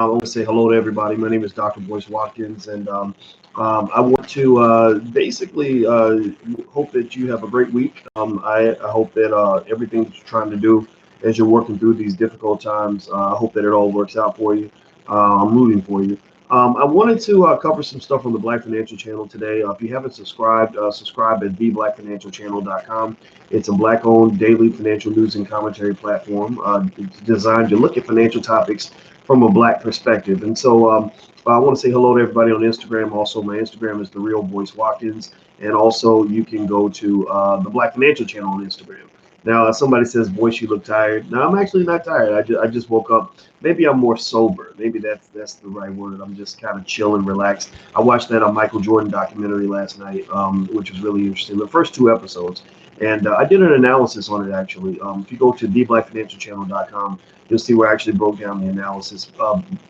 I want to say hello to everybody. My name is Dr. Boyce Watkins, and I want to basically hope that you have a great week. I hope that everything that you're trying to do as you're working through these difficult times, I hope that it all works out for you. I'm rooting for you. I wanted to cover some stuff on the Black Financial Channel today. If you haven't subscribed, subscribe at theblackfinancialchannel.com. It's a black-owned daily financial news and commentary platform designed to look at financial topics from a black perspective. And so I want to say hello to everybody on Instagram. Also, my Instagram is the Real Voice Watkins, and also you can go to the Black Financial Channel on Instagram. Now, somebody says, "Voice, you look tired." No, I'm actually not tired. I just woke up. Maybe I'm more sober. Maybe that's the right word. I'm just kind of chill and relaxed. I watched that Michael Jordan documentary last night, which was really interesting. The first two episodes, and I did an analysis on it actually. If you go to theblackfinancialchannel.com, you'll see where I actually broke down the analysis,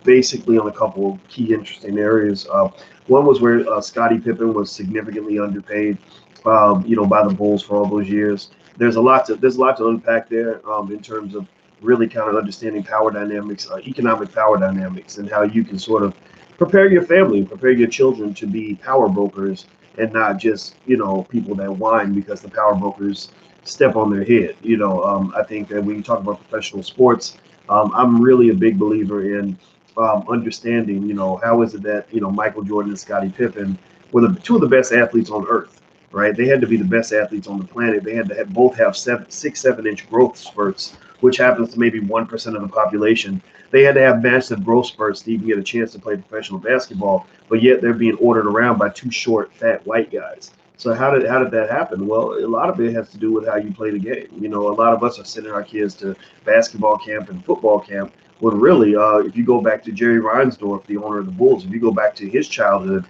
basically on a couple of key interesting areas. One was where Scottie Pippen was significantly underpaid, by the Bulls for all those years. There's a lot to unpack there in terms of really kind of understanding power dynamics, economic power dynamics, and how you can sort of prepare your family, prepare your children to be power brokers and not just people that whine because the power brokers step on their head. I think that when you talk about professional sports, I'm really a big believer in understanding. How is it that Michael Jordan and Scottie Pippen were two of the best athletes on earth, right? They had to be the best athletes on the planet. They had to both have 7 inch growth spurts, which happens to maybe 1% of the population. They had to have massive growth spurts to even get a chance to play professional basketball, but yet they're being ordered around by two short, fat white guys. So how did that happen? Well, a lot of it has to do with how you play the game. A lot of us are sending our kids to basketball camp and football camp. When really, if you go back to Jerry Reinsdorf, the owner of the Bulls, if you go back to his childhood,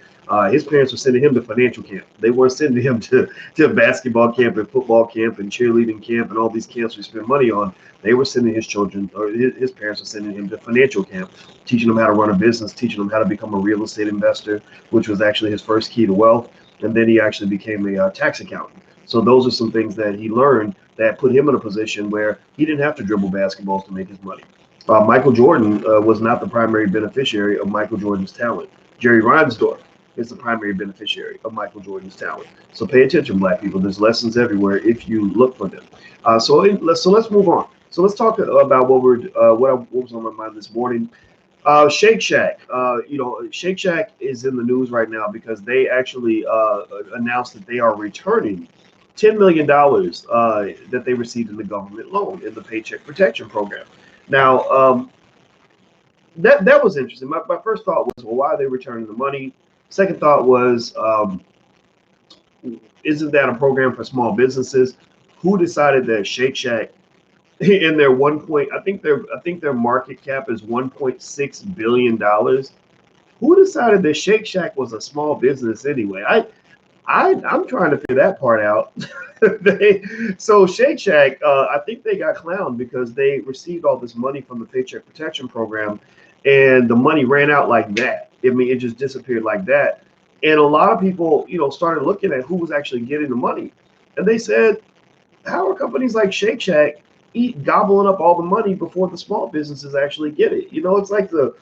his parents were sending him to financial camp. They weren't sending him to basketball camp and football camp and cheerleading camp and all these camps we spend money on. They were sending his children, or his parents were sending him to financial camp, teaching him how to run a business, teaching him how to become a real estate investor, which was actually his first key to wealth. And then he actually became a tax accountant. So those are some things that he learned that put him in a position where he didn't have to dribble basketballs to make his money. Michael Jordan was not the primary beneficiary of Michael Jordan's talent. Jerry Reinsdorf is the primary beneficiary of Michael Jordan's talent. So pay attention, black people. There's lessons everywhere if you look for them. So let's move on. So let's talk about what was on my mind this morning. Shake Shack, Shake Shack is in the news right now because they actually announced that they are returning $10 million that they received in the government loan in the Paycheck Protection Program. Now, that was interesting. My first thought was, well, why are they returning the money? Second thought was, isn't that a program for small businesses? Who decided that Shake Shack in their I think their market cap is $1.6 billion. Who decided that Shake Shack was a small business anyway? I'm trying to figure that part out. So Shake Shack, I think they got clowned because they received all this money from the Paycheck Protection Program, and the money ran out like that. I mean, it just disappeared like that. And a lot of people, started looking at who was actually getting the money, and they said, how are companies like Shake Shack gobbling up all the money before the small businesses actually get it? It's like you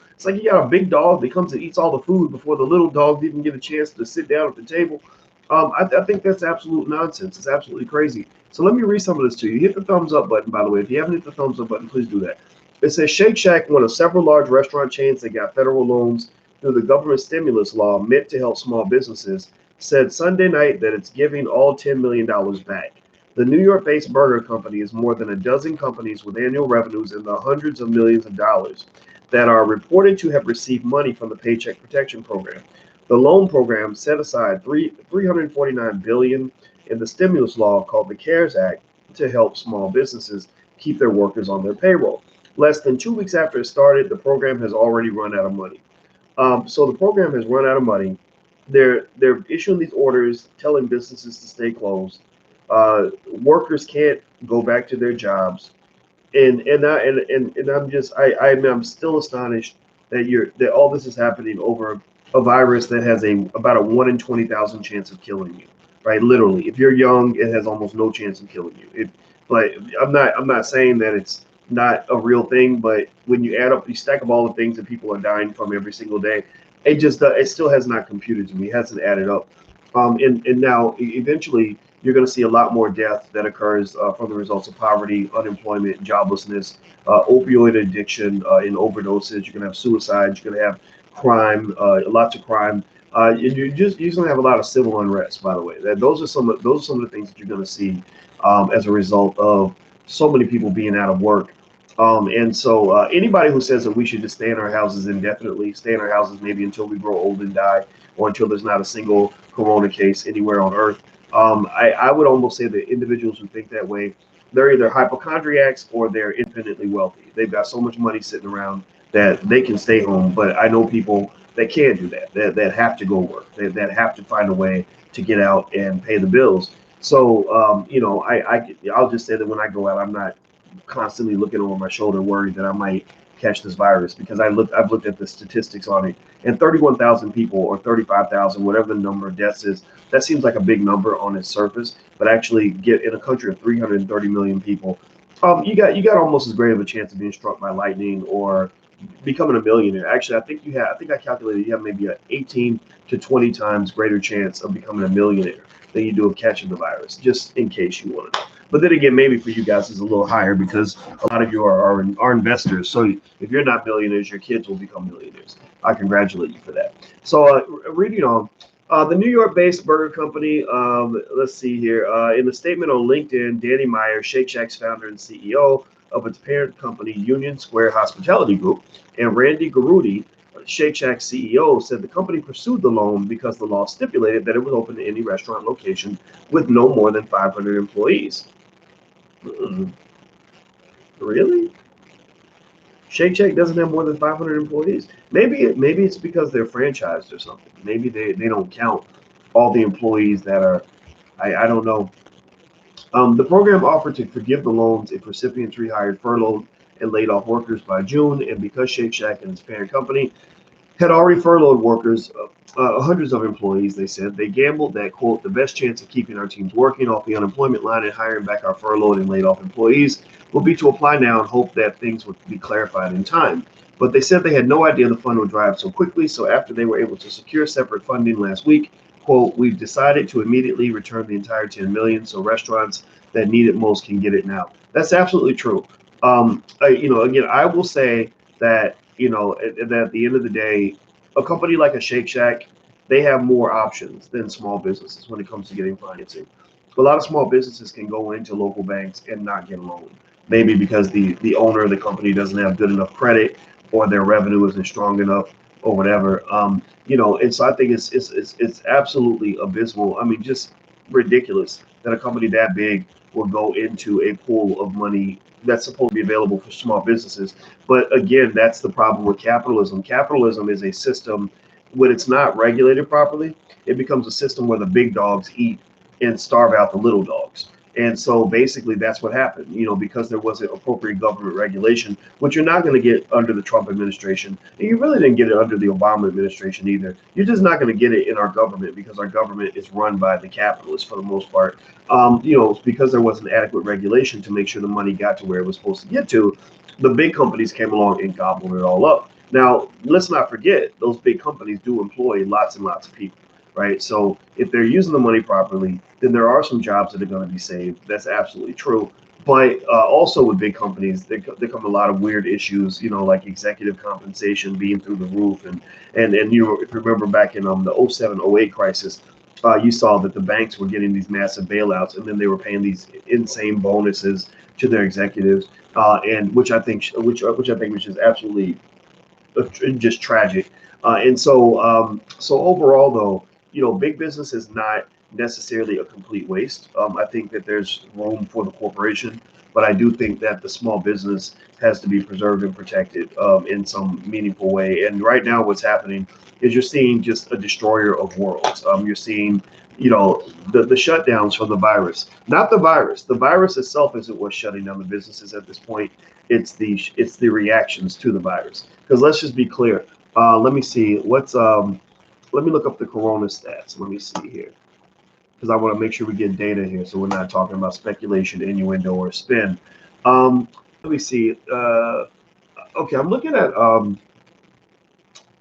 got a big dog that comes and eats all the food before the little dog even get a chance to sit down at the table. I think that's absolute nonsense. It's absolutely crazy. So let me read some of this to you. Hit the thumbs up button, by the way. If you haven't hit the thumbs up button, please do that. It says Shake Shack, one of several large restaurant chains that got federal loans through the government stimulus law meant to help small businesses, said Sunday night that it's giving all $10 million back. The New York-based burger company is more than a dozen companies with annual revenues in the hundreds of millions of dollars that are reported to have received money from the Paycheck Protection Program. The loan program set aside $349 billion in the stimulus law called the CARES Act to help small businesses keep their workers on their payroll. Less than 2 weeks after it started, the program has already run out of money. So the program has run out of money. They're issuing these orders telling businesses to stay closed. Workers can't go back to their jobs, and I'm still astonished that all this is happening over a virus that has about a 1 in 20,000 chance of killing you, right? Literally, if you're young, it has almost no chance of killing you. But I'm not saying that it's not a real thing, but when you add up, you stack up all the things that people are dying from every single day, it just it still has not computed to me. It hasn't added up. And now eventually you're going to see a lot more death that occurs from the results of poverty, unemployment, joblessness, opioid addiction, and overdoses. You're going to have suicides. You're going to have crime, lots of crime. You're going to have a lot of civil unrest. By the way, those are some of the things that you're going to see as a result of so many people being out of work. And so anybody who says that we should just stay in our houses indefinitely, stay in our houses maybe until we grow old and die, or until there's not a single corona case anywhere on earth, I would almost say that individuals who think that way, they're either hypochondriacs or they're infinitely wealthy. They've got so much money sitting around that they can stay home. But I know people that can't do that, that have to go work, that have to find a way to get out and pay the bills. So, I'll just say that when I go out, I'm not constantly looking over my shoulder, worried that I might catch this virus, because I've looked at the statistics on it, and 31,000 people or 35,000, whatever the number of deaths is, that seems like a big number on its surface, but actually get in a country of 330 million people, you got almost as great of a chance of being struck by lightning or becoming a millionaire. Actually, I think I calculated you have maybe an 18 to 20 times greater chance of becoming a millionaire than you do of catching the virus, just in case you want to know. But then again, maybe for you guys it's a little higher because a lot of you are investors. So if you're not millionaires, your kids will become millionaires. I congratulate you for that. So reading on, the New York-based burger company, let's see here, in a statement on LinkedIn, Danny Meyer, Shake Shack's founder and CEO of its parent company, Union Square Hospitality Group, and Randy Garutti, Shake Shack CEO, said the company pursued the loan because the law stipulated that it would open to any restaurant location with no more than 500 employees. Mm, really? Shake Shack doesn't have more than 500 employees? Maybe it's because they're franchised or something. Maybe they don't count all the employees that are. I don't know. The program offered to forgive the loans if recipients rehired, furloughed, and laid off workers by June, and because Shake Shack and its parent company had already furloughed workers, hundreds of employees, they said. They gambled that, quote, the best chance of keeping our teams working off the unemployment line and hiring back our furloughed and laid off employees will be to apply now and hope that things would be clarified in time. But they said they had no idea the fund would dry up so quickly. So after they were able to secure separate funding last week, quote, we've decided to immediately return the entire 10 million so restaurants that need it most can get it now. That's absolutely true. Again, I will say that at the end of the day, a company like a Shake Shack, they have more options than small businesses when it comes to getting financing. A lot of small businesses can go into local banks and not get a loan, maybe because the owner of the company doesn't have good enough credit or their revenue isn't strong enough or whatever. And so I think it's absolutely abysmal. I mean, just ridiculous that a company that big will go into a pool of money that's supposed to be available for small businesses. But again, that's the problem with capitalism. Capitalism is a system, when it's not regulated properly, it becomes a system where the big dogs eat and starve out the little dogs. And so basically that's what happened, because there wasn't appropriate government regulation, which you're not going to get under the Trump administration. And you really didn't get it under the Obama administration either. You're just not going to get it in our government because our government is run by the capitalists for the most part. Because there wasn't adequate regulation to make sure the money got to where it was supposed to get to, the big companies came along and gobbled it all up. Now, let's not forget, those big companies do employ lots and lots of people, right? So if they're using the money properly, then there are some jobs that are going to be saved. That's absolutely true. But also with big companies, there come a lot of weird issues, like executive compensation being through the roof. And if you remember back in the 07-08 crisis, you saw that the banks were getting these massive bailouts, and then they were paying these insane bonuses to their executives, and which I think which is absolutely just tragic. So overall, though, big business is not necessarily a complete waste. I think that there's room for the corporation, but I do think that the small business has to be preserved and protected in some meaningful way. And right now, what's happening is you're seeing just a destroyer of worlds. You're seeing, the shutdowns from the virus, not the virus. The virus itself isn't what's shutting down the businesses at this point. It's the reactions to the virus. Because let's just be clear. Let me see let me look up the corona stats. Let me see here, because I want to make sure we get data here, so we're not talking about speculation, innuendo, or spin. Um, let me see. Okay, I'm looking at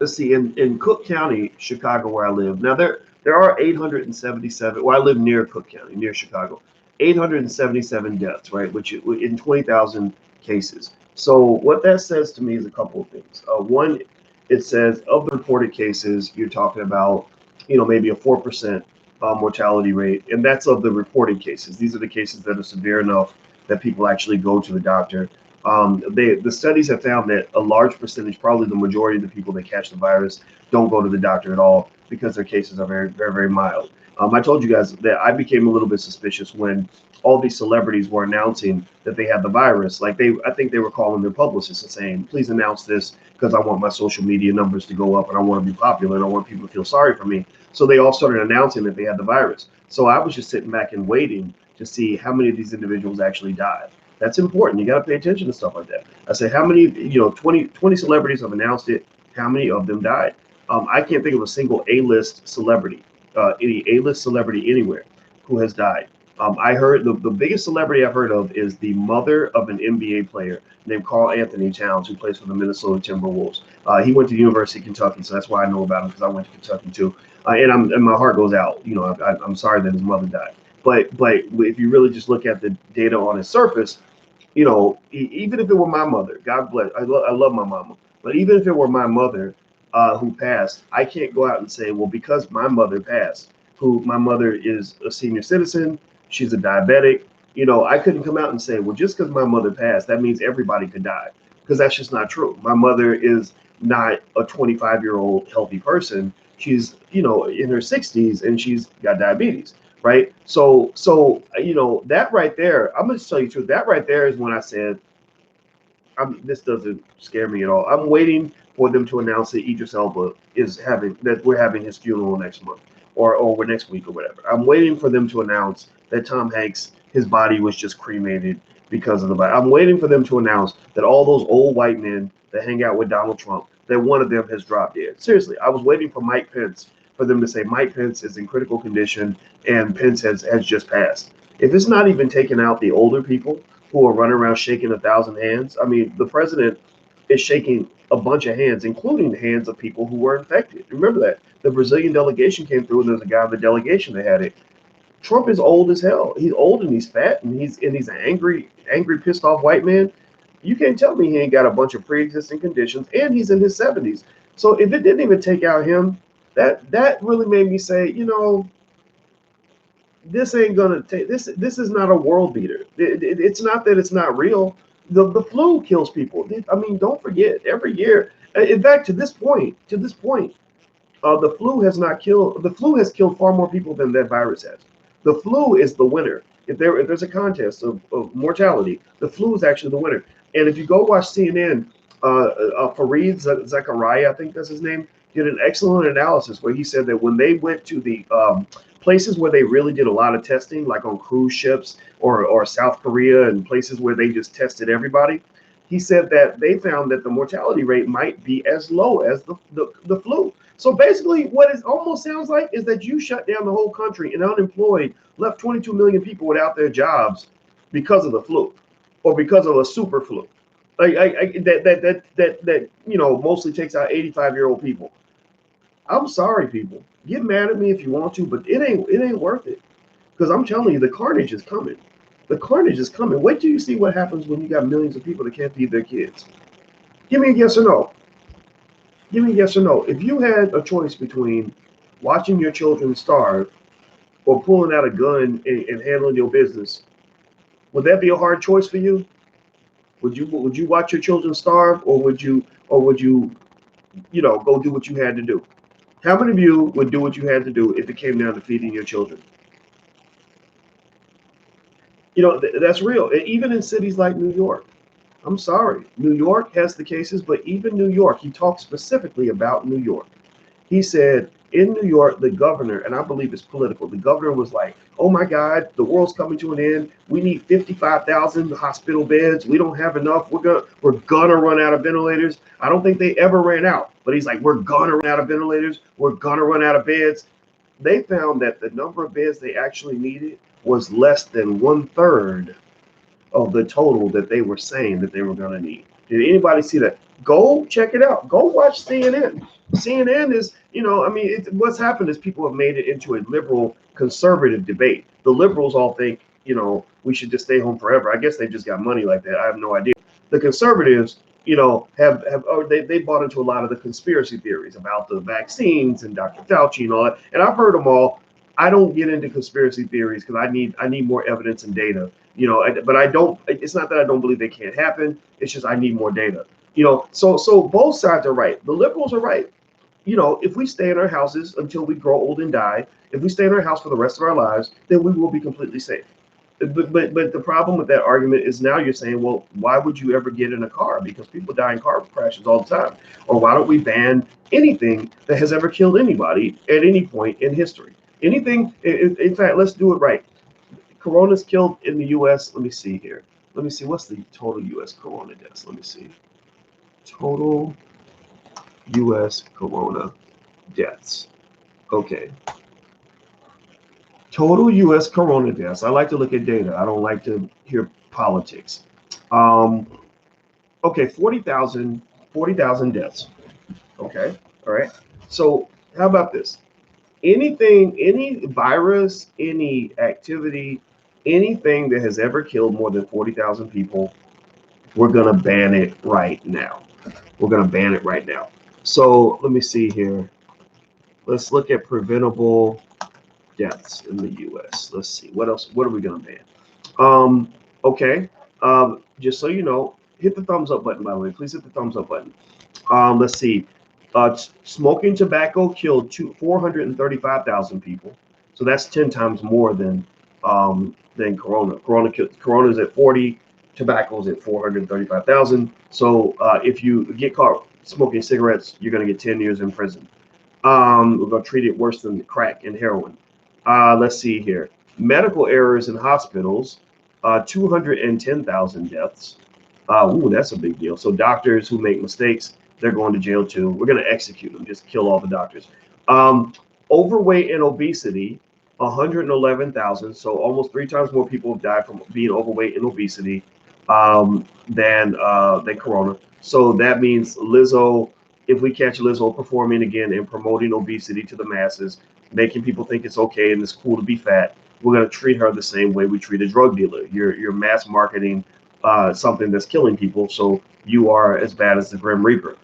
let's see, in Cook County, Chicago, where I live. Now there are 877. Well, I live near Cook County, near Chicago. 877 deaths, right? Which in 20,000 cases. So what that says to me is a couple of things. One, it says of the reported cases, you're talking about, maybe a 4% mortality rate, and that's of the reported cases. These are the cases that are severe enough that people actually go to the doctor. The studies have found that a large percentage, probably the majority of the people that catch the virus, don't go to the doctor at all because their cases are very, very, very mild. I told you guys that I became a little bit suspicious when all these celebrities were announcing that they had the virus. Like I think they were calling their publicists and saying, "Please announce this because I want my social media numbers to go up and I want to be popular and I want people to feel sorry for me." So they all started announcing that they had the virus. So I was just sitting back and waiting to see how many of these individuals actually died. That's important. You got to pay attention to stuff like that. I say, how many, 20 celebrities have announced it. How many of them died? I can't think of a single A-list celebrity, any A-list celebrity anywhere who has died. I heard the biggest celebrity I've heard of is the mother of an NBA player named Carl Anthony Towns, who plays for the Minnesota Timberwolves. He went to the University of Kentucky, so that's why I know about him because I went to Kentucky too. And my heart goes out. I'm sorry that his mother died. But if you really just look at the data on its surface, even if it were my mother, God bless, I love my mama, but even if it were my mother who passed, I can't go out and say, well, because my mother passed, who my mother is a senior citizen, she's a diabetic, I couldn't come out and say, well, just because my mother passed, that means everybody could die, because that's just not true. My mother is not a 25-year-old healthy person. She's, in her 60s and she's got diabetes, right? So that right there, I'm gonna tell you the truth. That right there is when I said, this doesn't scare me at all. I'm waiting for them to announce that Idris Elba that we're having his funeral next month or next week or whatever. I'm waiting for them to announce that Tom Hanks, his body was just cremated because of the virus. I'm waiting for them to announce that all those old white men that hang out with Donald Trump, that one of them has dropped dead. Seriously, I was waiting for Mike Pence for them to say Mike Pence is in critical condition and Pence has just passed. If it's not even taking out the older people who are running around shaking 1,000 hands, I mean, the president is shaking a bunch of hands, including the hands of people who were infected. Remember that the Brazilian delegation came through, and there's a guy in the delegation that had it. Trump is old as hell. He's old and he's fat and he's an angry, pissed off white man. You can't tell me he ain't got a bunch of pre-existing conditions, and he's in his 70s. So if it didn't even take out him, that really made me say, this ain't gonna take this. This is not a world beater. It's not that it's not real. The flu kills people. I mean, don't forget every year. In fact, to this point, the flu has killed far more people than that virus has. The flu is the winner. If there's a contest of mortality, the flu is actually the winner. And if you go watch CNN, Fareed Zakaria, I think that's his name, did an excellent analysis where he said that when they went to the places where they really did a lot of testing, like on cruise ships or South Korea and places where they just tested everybody, he said that they found that the mortality rate might be as low as the flu. So basically, what it almost sounds like is that you shut down the whole country and unemployed, left 22 million people without their jobs because of the flu or because of a super flu. That mostly takes out 85-year-old people. I'm sorry, people. Get mad at me if you want to, but it ain't worth it. Because I'm telling you, the carnage is coming. The carnage is coming. Wait till you see what happens when you got millions of people that can't feed their kids. Give me a yes or no. Give me a yes or no. If you had a choice between watching your children starve or pulling out a gun and handling your business, would that be a hard choice for you? Would you watch your children starve, or would you go do what you had to do? How many of you would do what you had to do if it came down to feeding your children? That's real. And even in cities like New York, I'm sorry, New York has the cases, but even New York, he talked specifically about New York. He said in New York, the governor, and I believe it's political, the governor was like, oh my God, the world's coming to an end. We need 55,000 hospital beds. We don't have enough. We're gonna run out of ventilators. I don't think they ever ran out, but he's like, we're gonna run out of ventilators. We're gonna run out of beds. They found that the number of beds they actually needed was less than 1/3 of the total that they were saying that they were going to need. Did anybody see that? Go check it out. Go watch CNN. CNN is, I mean, what's happened is people have made it into a liberal conservative debate. The liberals all think, we should just stay home forever. I guess they just got money like that. I have no idea. The conservatives, have or they bought into a lot of the conspiracy theories about the vaccines and Dr. Fauci and all that. And I've heard them all. I don't get into conspiracy theories because I need more evidence and data. But I don't. It's not that I don't believe they can't happen. It's just I need more data. So both sides are right. The liberals are right. If we stay in our houses until we grow old and die, if we stay in our house for the rest of our lives, then we will be completely safe. But the problem with that argument is now you're saying, well, why would you ever get in a car? Because people die in car crashes all the time. Or why don't we ban anything that has ever killed anybody at any point in history? Anything, in fact, let's do it right. Corona's killed in the U.S. Let me see here. Let me see. What's the total U.S. corona deaths? Let me see. Total U.S. corona deaths. Okay. Total U.S. corona deaths. I like to look at data. I don't like to hear politics. Okay, 40,000 deaths. Okay, all right. So how about this? Any virus, any activity, anything that has ever killed more than 40,000 people, we're going to ban it right now. We're going to ban it right now. So let me see here. Let's look at preventable deaths in the U.S. Let's see. What else? What are we going to ban? Okay. Just so you know, hit the thumbs up button, by the way. Please hit the thumbs up button. Let's see. Smoking tobacco killed 435,000 people. So that's 10 times more than Corona. Corona's at 40, tobacco's at 435,000. So if you get caught smoking cigarettes, you're going to get 10 years in prison. We're going to treat it worse than crack and heroin. Let's see here. Medical errors in hospitals, 210,000 deaths. Ooh, that's a big deal. So doctors who make mistakes, they're going to jail too. We're going to execute them, just kill all the doctors. Overweight and obesity, 111,000. So almost 3 times more people have died from being overweight and obesity than Corona. So that means Lizzo, if we catch Lizzo performing again and promoting obesity to the masses, making people think it's okay and it's cool to be fat, we're going to treat her the same way we treat a drug dealer. You're mass marketing something that's killing people, so you are as bad as the Grim Reaper.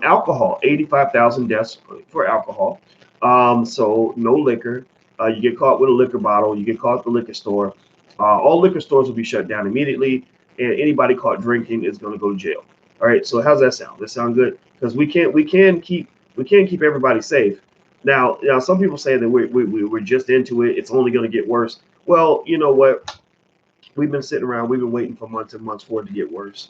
Alcohol, 85,000 deaths for alcohol. So no liquor. You get caught with a liquor bottle, you get caught at the liquor store. All liquor stores will be shut down immediately, and anybody caught drinking is going to go to jail. All right. So how's that sound? That sound good? Because we can't keep everybody safe. Now, some people say that we're just into it. It's only going to get worse. Well, you know what? We've been sitting around. We've been waiting for months and months for it to get worse.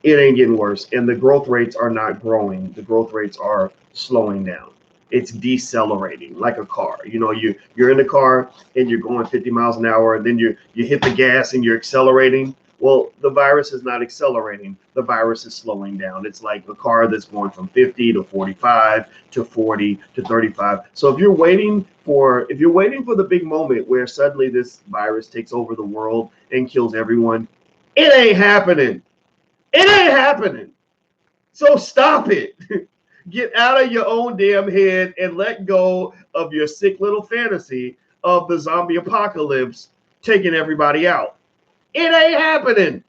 It ain't getting worse, and the growth rates are not growing. The growth rates are slowing down. It's decelerating like a car. You're in the car and you're going 50 miles an hour, and then you hit the gas and you're accelerating. Well, the virus is not accelerating. The virus is slowing down. It's like a car that's going from 50 to 45 to 40 to 35. So if you're waiting for the big moment where suddenly this virus takes over the world and kills everyone, it ain't happening. It ain't happening. So stop it. Get out of your own damn head and let go of your sick little fantasy of the zombie apocalypse taking everybody out. It ain't happening.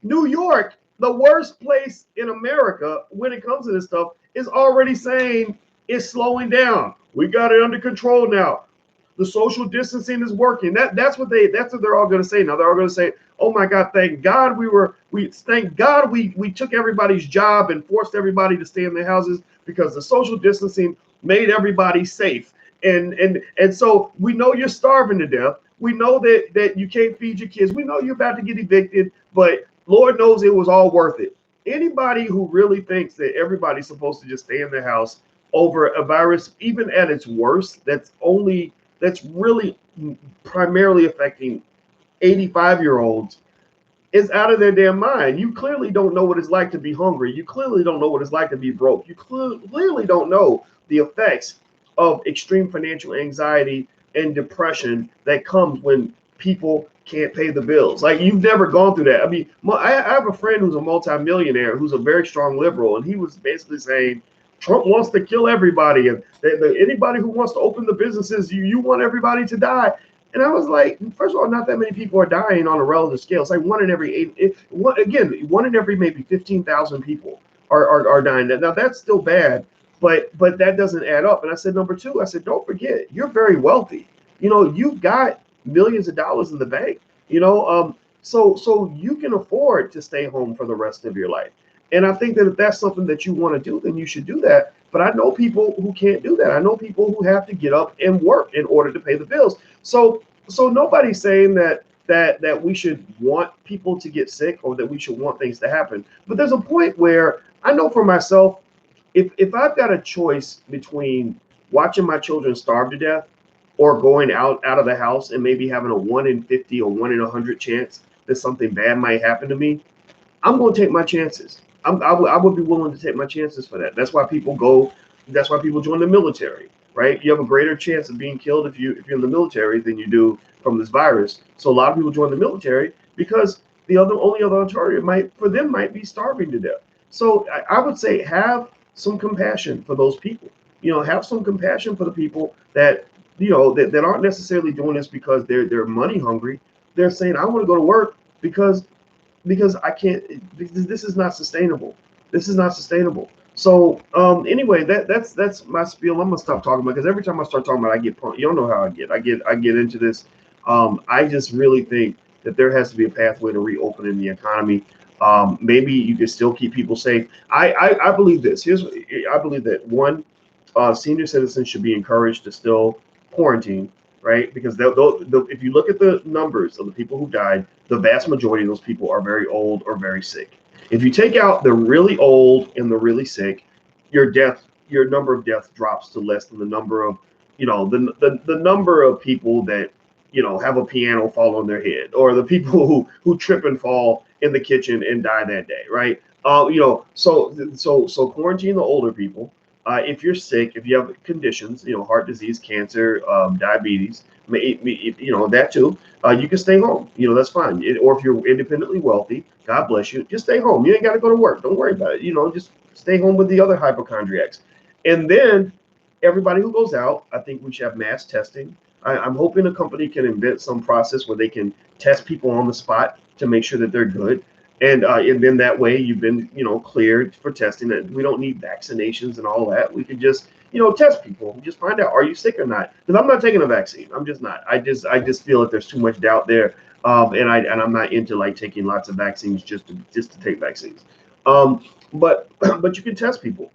New York, the worst place in America when it comes to this stuff, is already saying it's slowing down. We got it under control now. The social distancing is working. That's what they're all going to say now. They're all going to say, "Oh my God, thank God we took everybody's job and forced everybody to stay in their houses because the social distancing made everybody safe." And so we know you're starving to death. We know that you can't feed your kids. We know you're about to get evicted, but Lord knows it was all worth it. Anybody who really thinks that everybody's supposed to just stay in their house over a virus, even at its worst, that's really primarily affecting 85-year-olds, is out of their damn mind. You clearly don't know what it's like to be hungry. You clearly don't know what it's like to be broke. You clearly don't know the effects of extreme financial anxiety and depression that comes when people can't pay the bills. Like, you've never gone through that. I mean, I have a friend who's a multimillionaire who's a very strong liberal, and he was basically saying Trump wants to kill everybody, and anybody who wants to open the businesses, you want everybody to die. And I was like, first of all, not that many people are dying on a relative scale. It's like one in every eight. One in every maybe 15,000 people are dying. Now that's still bad, but that doesn't add up. And I said, number two, I said, don't forget, you're very wealthy. You've got millions of dollars in the bank. So you can afford to stay home for the rest of your life. And I think that if that's something that you want to do, then you should do that. But I know people who can't do that. I know people who have to get up and work in order to pay the bills. So nobody's saying that we should want people to get sick or that we should want things to happen. But there's a point where I know for myself, if I've got a choice between watching my children starve to death or going out of the house and maybe having a 1 in 50 or 1 in 100 chance that something bad might happen to me, I'm going to take my chances. I would be willing to take my chances for that. That's why people go. That's why people join the military, right? You have a greater chance of being killed if you're in the military than you do from this virus. So a lot of people join the military because the only other alternative might be starving to death. So I would say have some compassion for those people. Have some compassion for the people that that aren't necessarily doing this because they're money hungry. They're saying, I want to go to work because I can't. This is not sustainable. This is not sustainable. So anyway, that's my spiel. I'm gonna stop talking about, because every time I start talking about it, I get pumped. You don't know how I get. I get into this. I just really think that there has to be a pathway to reopening the economy. Maybe you can still keep people safe. I believe this. I believe that one, senior citizens should be encouraged to still quarantine, right? Because if you look at the numbers of the people who died, the vast majority of those people are very old or very sick. If you take out the really old and the really sick, your number of deaths drops to less than the number of, the number of people that, have a piano fall on their head, or the people who trip and fall in the kitchen and die that day, right? So quarantine the older people. If you're sick, if you have conditions, heart disease, cancer, diabetes, that too, you can stay home. That's fine. Or if you're independently wealthy, God bless you, just stay home. You ain't got to go to work. Don't worry about it. Just stay home with the other hypochondriacs. And then everybody who goes out, I think we should have mass testing. I'm hoping a company can invent some process where they can test people on the spot to make sure that they're good. And then that way you've been, cleared for testing. That we don't need vaccinations and all that. We can just, test people, just find out, are you sick or not? Because I'm not taking a vaccine. I'm just not. I just feel that there's too much doubt there. And I'm not into like taking lots of vaccines just to take vaccines. But you can test people.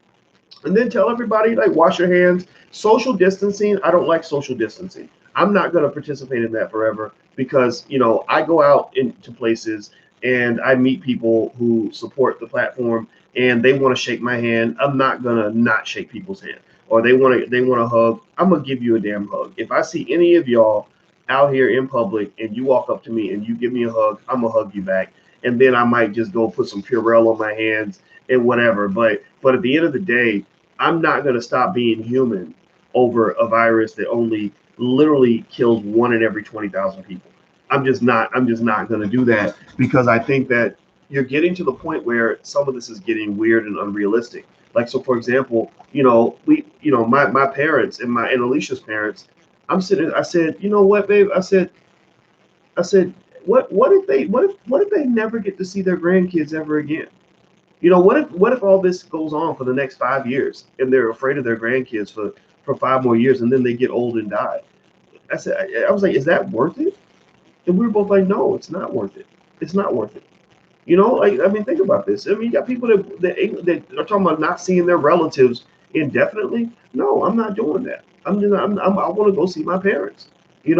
And then tell everybody, like, wash your hands. Social distancing, I don't like social distancing. I'm not going to participate in that forever because, I go out into places and I meet people who support the platform and they want to shake my hand. I'm not going to not shake people's hand. Or they want to hug. I'm going to give you a damn hug. If I see any of y'all out here in public and you walk up to me and you give me a hug, I'm going to hug you back. And then I might just go put some Purell on my hands and whatever. But at the end of the day, I'm not going to stop being human over a virus that only literally kills 1 in every 20,000 people. I'm just not going to do that, because I think that you're getting to the point where some of this is getting weird and unrealistic. Like, so for example, my parents and Alicia's parents, I said, you know what, babe? I said, what if they never get to see their grandkids ever again? What if all this goes on for the next 5 years and they're afraid of their grandkids for 5 more years, and then they get old and die? I was like, is that worth it? And we were both like, no, it's not worth it. It's not worth it. Think about this. I mean, you got people that are talking about not seeing their relatives indefinitely. No, I'm not doing that. I want to go see my parents. And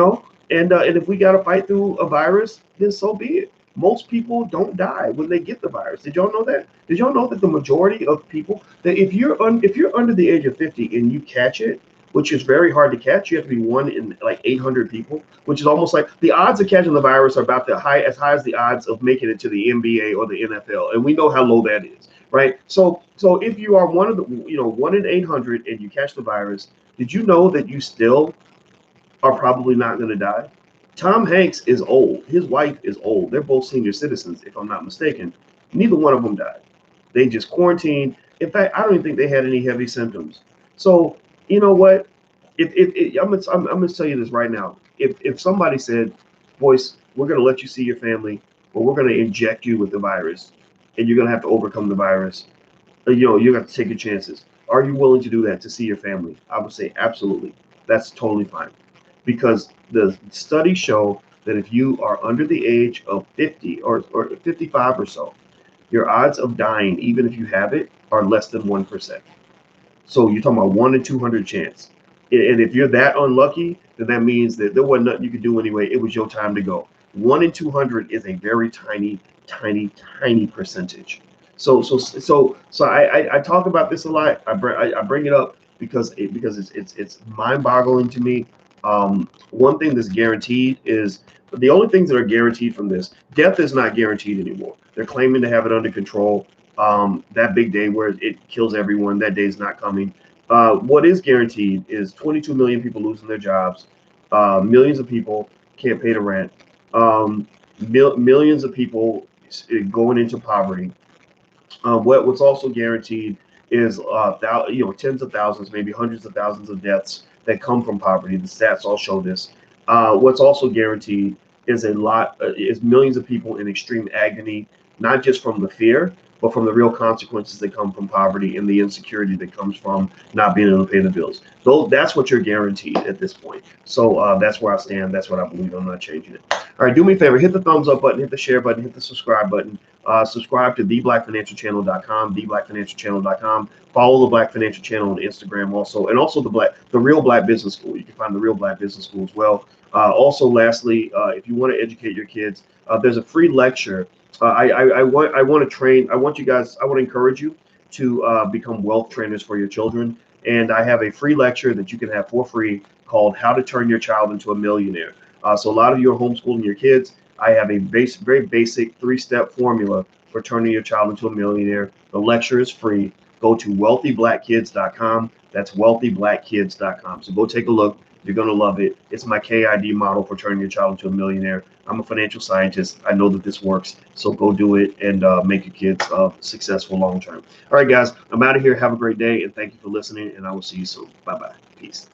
if we got to fight through a virus, then so be it. Most people don't die when they get the virus. Did y'all know that? Did y'all know that the majority of people, that if you're under the age of 50 and you catch it, which is very hard to catch, you have to be 1 in like 800 people, which is almost like the odds of catching the virus are about as high as the odds of making it to the NBA or the NFL, and we know how low that is, right? So if you are 1 in 800 and you catch the virus, did you know that you still are probably not going to die? Tom Hanks is old. His wife is old. They're both senior citizens, if I'm not mistaken. Neither one of them died. They just quarantined. In fact, I don't even think they had any heavy symptoms. So you know what? I'm gonna tell you this right now. If somebody said, "Boyce, we're gonna let you see your family, but we're gonna inject you with the virus, and you're gonna have to overcome the virus," you have to take your chances. Are you willing to do that to see your family? I would say absolutely. That's totally fine, because the studies show that if you are under the age of 50 or 55 or so, your odds of dying, even if you have it, are less than 1%. So you're talking about 1 in 200 chance. And if you're that unlucky, then that means that there wasn't nothing you could do anyway. It was your time to go. 1 in 200 is a very tiny, tiny, tiny percentage. So I talk about this a lot. I bring it up because it's mind-boggling to me. One thing that's guaranteed is the only things that are guaranteed from this. Death is not guaranteed anymore. They're claiming to have it under control. That big day where it kills everyone, that day is not coming. What is guaranteed is 22 million people losing their jobs, millions of people can't pay the rent, millions of people going into poverty. What's also guaranteed is tens of thousands, maybe hundreds of thousands of deaths that come from poverty. The stats all show this. What's also guaranteed is millions of people in extreme agony, not just from the fear, but from the real consequences that come from poverty and the insecurity that comes from not being able to pay the bills. So that's what you're guaranteed at this point. So that's where I stand. That's what I believe. I'm not changing it. All right, do me a favor, hit the thumbs up button, hit the share button, hit the subscribe button. Subscribe to theblackfinancialchannel.com, theblackfinancialchannel.com. Follow the Black Financial Channel on Instagram also, and also the Real Black Business School. You can find the Real Black Business School as well. Also, lastly, if you want to educate your kids, there's a free lecture. I want to train. I want to encourage you to become wealth trainers for your children. And I have a free lecture that you can have for free called "How to Turn Your Child into a Millionaire." So a lot of you are homeschooling your kids. I have a very basic 3-step formula for turning your child into a millionaire. The lecture is free. Go to wealthyblackkids.com. That's wealthyblackkids.com. So go take a look. You're going to love it. It's my KID model for turning your child into a millionaire. I'm a financial scientist. I know that this works. So go do it and make your kids successful long term. All right, guys, I'm out of here. Have a great day. And thank you for listening. And I will see you soon. Bye-bye. Peace.